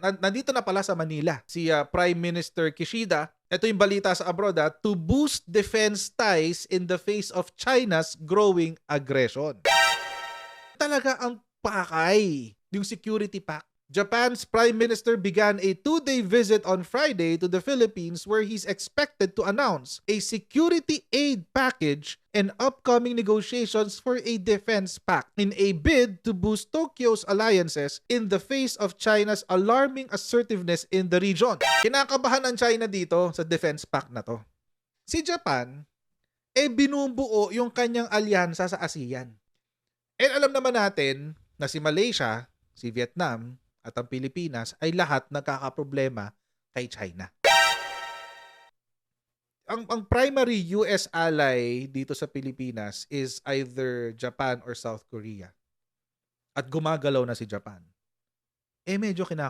Nandito na pala sa Manila si Prime Minister Kishida. Ito yung balita sa abroad, to boost defense ties in the face of China's growing aggression. Talaga ang pakay yung security pact. Japan's Prime Minister began a 2-day visit on Friday to the Philippines where he's expected to announce a security aid package and upcoming negotiations for a defense pact in a bid to boost Tokyo's alliances in the face of China's alarming assertiveness in the region. Kinakabahan ang China dito sa defense pact na to. Si Japan, binubuo yung kanyang alyansa sa ASEAN. And alam naman natin na si Malaysia, si Vietnam, at ang Pilipinas ay lahat nagkakaproblema kay China. Ang primary US ally dito sa Pilipinas is either Japan or South Korea. At gumagalaw na si Japan. Medyo kinaka